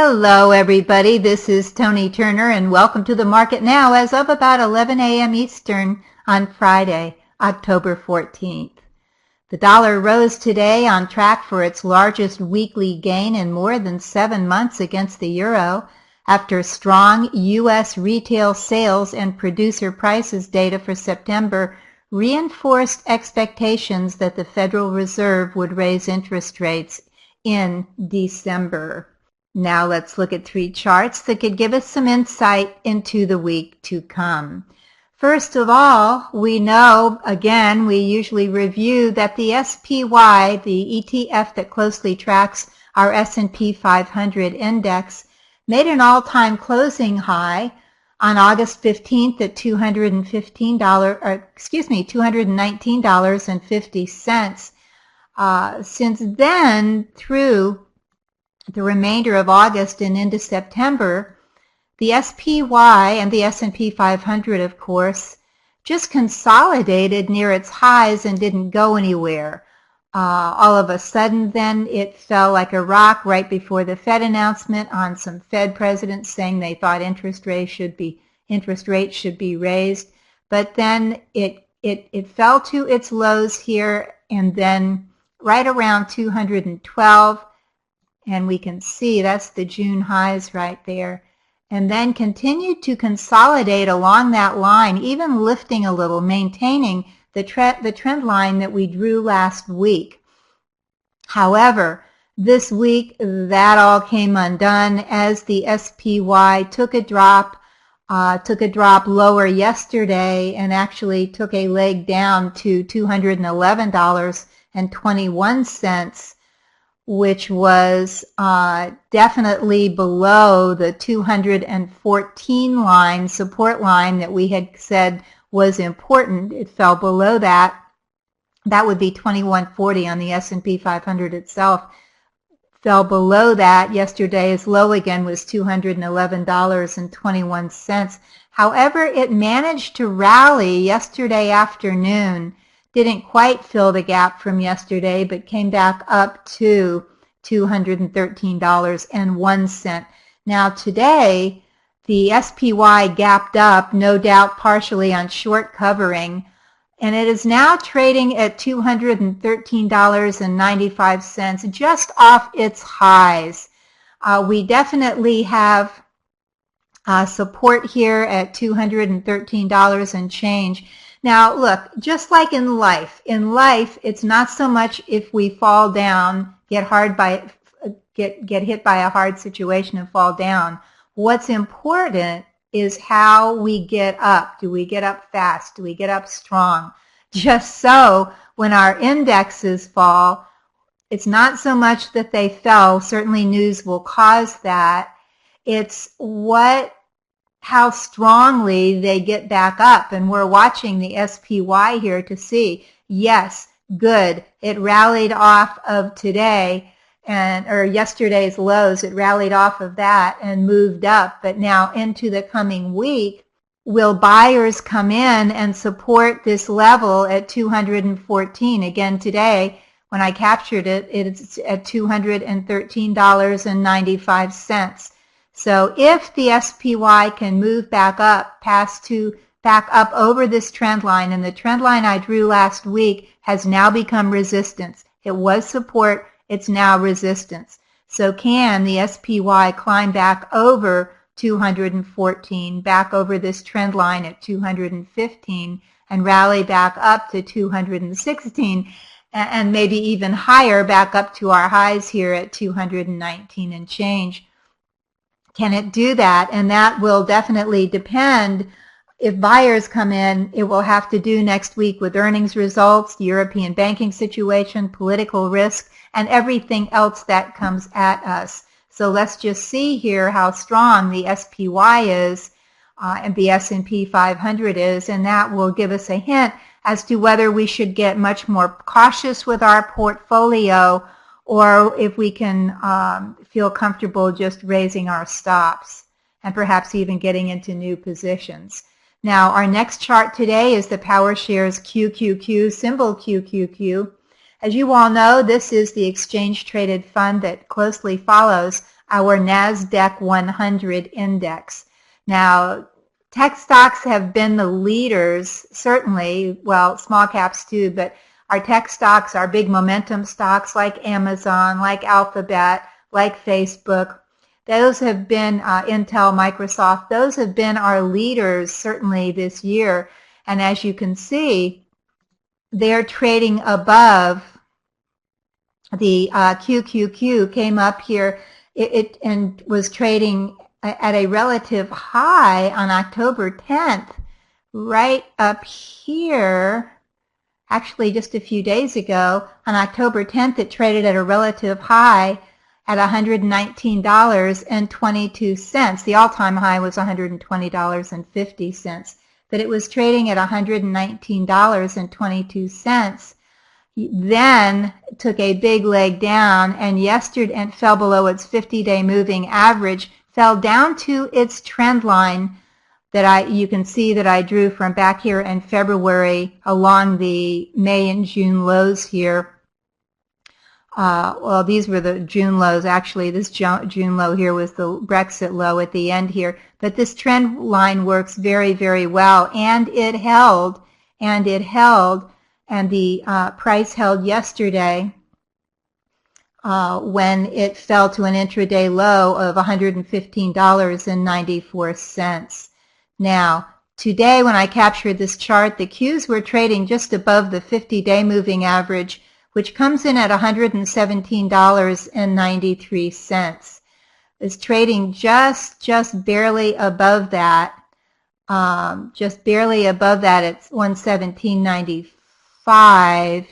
Hello everybody, this is Toni Turner and welcome to the market now as of about 11 a.m. Eastern on Friday, October 14th. The dollar rose today on track for its largest weekly gain in more than 7 months against the euro after strong U.S. retail sales and producer prices data for September reinforced expectations that the Federal Reserve would raise interest rates in December. Now let's look at 3 charts that could give us some insight into the week to come. First of all, we know, again, we usually review that the SPY, the ETF that closely tracks our S&P 500 index, made an all-time closing high on August 15th at $219.50. Since then, through the remainder of August and into September, the SPY and the S&P 500, of course, just consolidated near its highs and didn't go anywhere. All of a sudden, then, it fell like a rock right before the Fed announcement on some Fed presidents saying they thought interest rates should be raised. But then it fell to its lows here, and then right around 212. And we can see that's the June highs right there. And then continued to consolidate along that line, even lifting a little, maintaining the trend line that we drew last week. However, this week that all came undone as the SPY took a drop lower yesterday and actually took a leg down to $211.21. Which was definitely below the 214 line, support line that we had said was important. It fell below that. That would be 2140 on the S&P 500 itself. Fell below that. Yesterday's low again was $211.21. However, it managed to rally yesterday afternoon. Didn't quite fill the gap from yesterday, but came back up to $213.01. Now today, the SPY gapped up, no doubt partially on short covering, and it is now trading at $213.95, just off its highs. We definitely have support here at $213 and change. Now, look, just like in life, it's not so much if we fall down, get hit by a hard situation and fall down. What's important is how we get up. Do we get up fast? Do we get up strong? Just so when our indexes fall, it's not so much that they fell. Certainly news will cause that. It's how strongly they get back up, and we're watching the SPY here to see, yes, good, it rallied off of today or yesterday's lows. It rallied off of that and moved up, but now into the coming week, will buyers come in and support this level at 214? Again, today when I captured it, it's at $213.95. So if the SPY can move back up back up over this trend line, and the trend line I drew last week has now become resistance. It was support, it's now resistance. So can the SPY climb back over 214, back over this trend line at 215, and rally back up to 216, and maybe even higher, back up to our highs here at 219 and change? Can it do that? And that will definitely depend. If buyers come in, it will have to do next week with earnings results, the European banking situation, political risk, and everything else that comes at us. So let's just see here how strong the SPY is and the S&P 500 is, and that will give us a hint as to whether we should get much more cautious with our portfolio, or if we can feel comfortable just raising our stops and perhaps even getting into new positions. Now, our next chart today is the PowerShares QQQ, symbol QQQ. As you all know, this is the exchange-traded fund that closely follows our NASDAQ 100 index. Now, tech stocks have been the leaders, certainly, well, small caps too, but our tech stocks, our big momentum stocks like Amazon, like Alphabet, like Facebook, those have been Intel, Microsoft, those have been our leaders certainly this year. And as you can see, they're trading above the QQQ, came up here and was trading at a relative high on October 10th, right up here. Actually, just a few days ago, on October 10th, it traded at a relative high at $119.22. The all-time high was $120.50, but it was trading at $119.22. Then took a big leg down, and yesterday and fell below its 50-day moving average, fell down to its trend line that you can see that I drew from back here in February along the May and June lows here. Well, these were the June lows. Actually, this June low here was the Brexit low at the end here. But this trend line works very, very well, and it held, and the price held yesterday when it fell to an intraday low of $115.94. Now, today when I captured this chart, the Qs were trading just above the 50-day moving average, which comes in at $117.93. It's trading just barely above that. Just barely above that, it's $117.95.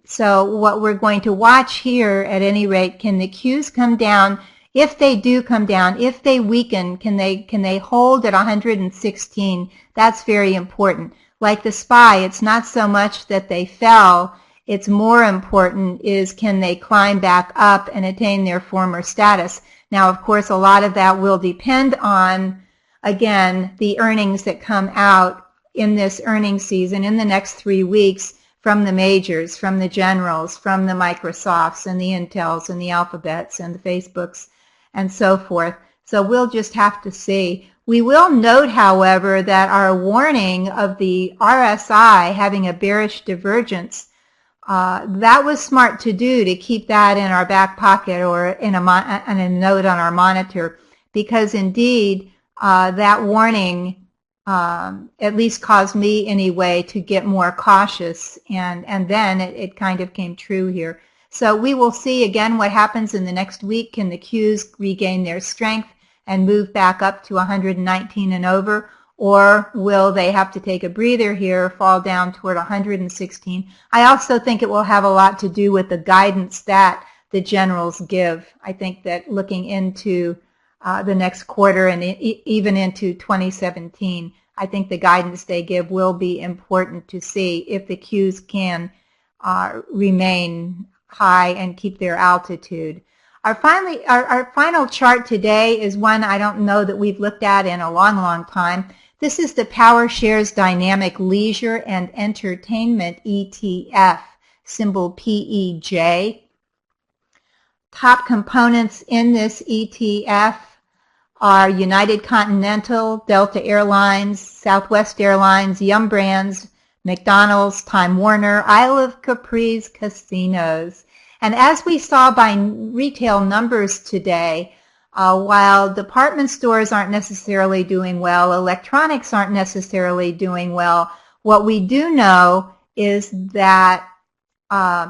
So what we're going to watch here, at any rate, can the Qs come down? If they do come down, if they weaken, can they hold at 116? That's very important. Like the SPY, it's not so much that they fell. It's more important is can they climb back up and attain their former status. Now, of course, a lot of that will depend on, again, the earnings that come out in this earnings season in the next 3 weeks from the majors, from the generals, from the Microsofts and the Intels and the Alphabets and the Facebooks and so forth. So we'll just have to see. We will note, however, that our warning of the RSI having a bearish divergence, that was smart to do, to keep that in our back pocket or in a note on our monitor, because indeed that warning at least caused me anyway to get more cautious, and then it kind of came true here. So we will see again what happens in the next week. Can the Qs regain their strength and move back up to 119 and over, or will they have to take a breather here, fall down toward 116? I also think it will have a lot to do with the guidance that the generals give. I think that looking into the next quarter and even into 2017, I think the guidance they give will be important to see if the Qs can remain high and keep their altitude. Our final chart today is one I don't know that we've looked at in a long time. This is the Power Shares Dynamic Leisure and Entertainment ETF, symbol PEJ. Top components in this ETF are United Continental, Delta Airlines, Southwest Airlines, Yum Brands, McDonald's, Time Warner, Isle of Capri's casinos. And as we saw by retail numbers today, while department stores aren't necessarily doing well, electronics aren't necessarily doing well, what we do know is that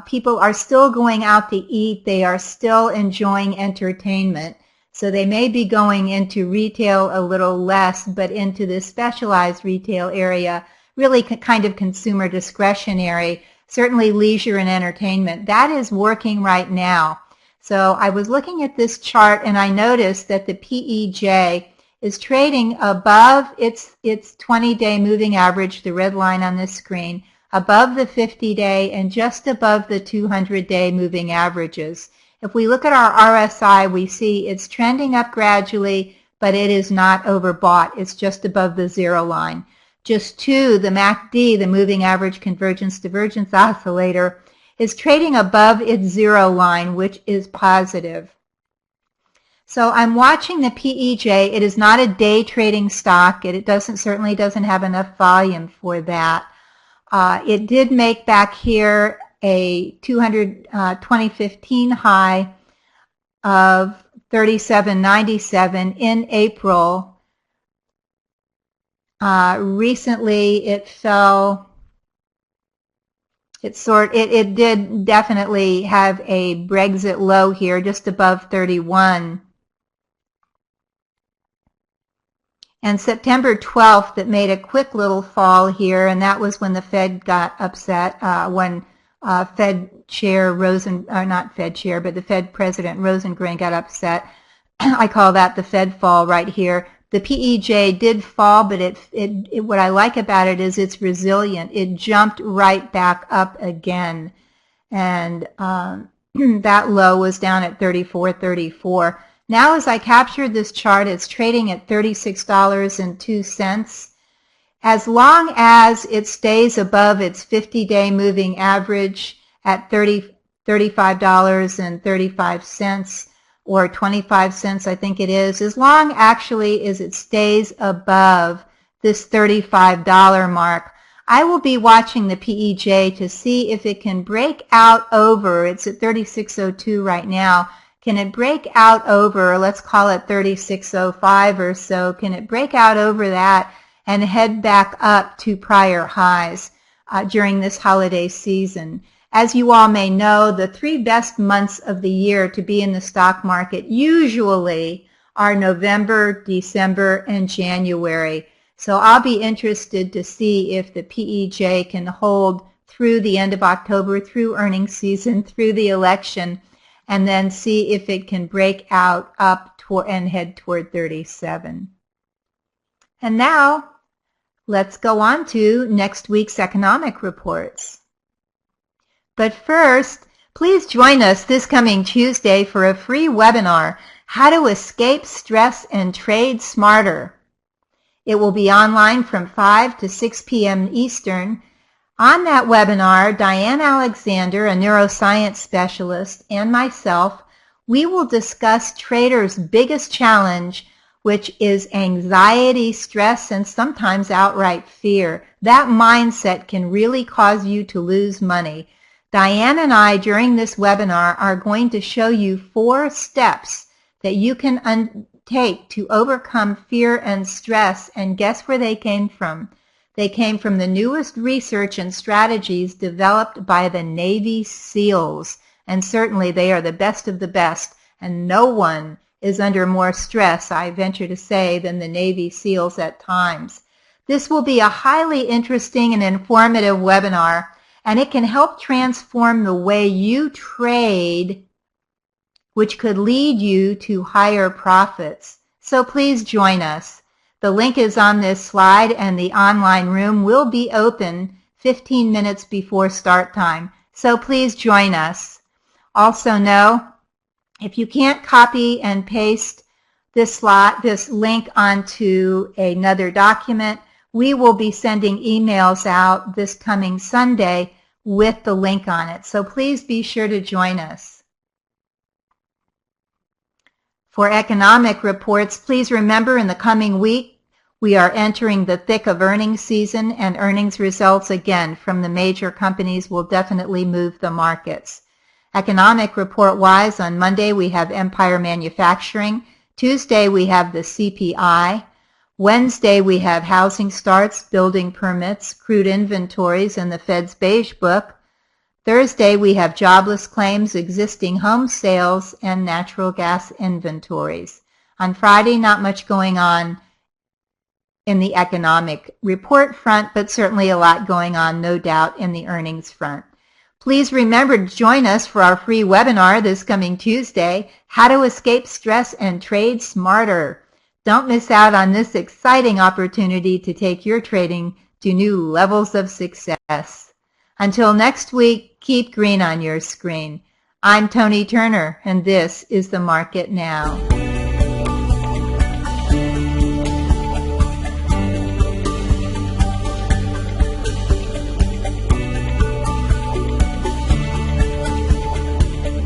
people are still going out to eat. They are still enjoying entertainment. So they may be going into retail a little less, but into this specialized retail area, really kind of consumer discretionary, certainly leisure and entertainment. That is working right now. So I was looking at this chart and I noticed that the PEJ is trading above its 20-day moving average, the red line on this screen, above the 50-day and just above the 200-day moving averages. If we look at our RSI, we see it's trending up gradually, but it is not overbought. It's just above the zero line. Just two, the MACD, the moving average convergence divergence oscillator, is trading above its zero line, which is positive. So I'm watching the PEJ. It is not a day trading stock. It certainly doesn't have enough volume for that. It did make back here a 2015 high of 37.97 in April. Recently it fell. It did definitely have a Brexit low here, just above 31. And September 12th, it made a quick little fall here, and that was when the Fed got upset, when Fed Chair not Fed Chair, but the Fed President Rosengren got upset. I call that the Fed fall right here. The PEJ did fall, but what I like about it is it's resilient. It jumped right back up again, and that low was down at 34.34. Now as I captured this chart, it's trading at $36.02. As long as it stays above its 50-day moving average at $35.35 or 25 cents, I think it is, as long actually as it stays above this $35 mark, I will be watching the PEJ to see if it can break out over, it's at 36.02 right now, can it break out over, let's call it 36.05 or so, can it break out over that and head back up to prior highs during this holiday season? As you all may know, the 3 best months of the year to be in the stock market usually are November, December, and January. So I'll be interested to see if the PEJ can hold through the end of October, through earnings season, through the election, and then see if it can break out up and head toward 37. And now, let's go on to next week's economic reports. But first, please join us this coming Tuesday for a free webinar, How to Escape Stress and Trade Smarter. It will be online from 5 to 6 p.m. Eastern. On that webinar, Diane Alexander, a neuroscience specialist, and myself, we will discuss traders' biggest challenge, which is anxiety, stress, and sometimes outright fear. That mindset can really cause you to lose money. Diane and I, during this webinar, are going to show you 4 steps that you can take to overcome fear and stress, and guess where they came from? They came from the newest research and strategies developed by the Navy SEALs, and certainly they are the best of the best, and no one is under more stress, I venture to say, than the Navy SEALs at times. This will be a highly interesting and informative webinar, and it can help transform the way you trade, which could lead you to higher profits. So please join us. The link is on this slide, and the online room will be open 15 minutes before start time. So please join us. Also know, if you can't copy and paste this link onto another document, we will be sending emails out this coming Sunday with the link on it. So please be sure to join us. For economic reports, please remember in the coming week, we are entering the thick of earnings season, and earnings results again from the major companies will definitely move the markets. Economic report-wise, on Monday we have Empire Manufacturing. Tuesday we have the CPI. Wednesday we have housing starts, building permits, crude inventories, and the Fed's Beige Book. Thursday we have jobless claims, existing home sales, and natural gas inventories. On Friday, not much going on in the economic report front, but certainly a lot going on, no doubt, in the earnings front. Please remember to join us for our free webinar this coming Tuesday, How to Escape Stress and Trade Smarter. Don't miss out on this exciting opportunity to take your trading to new levels of success. Until next week, keep green on your screen. I'm Toni Turner, and this is The Market Now.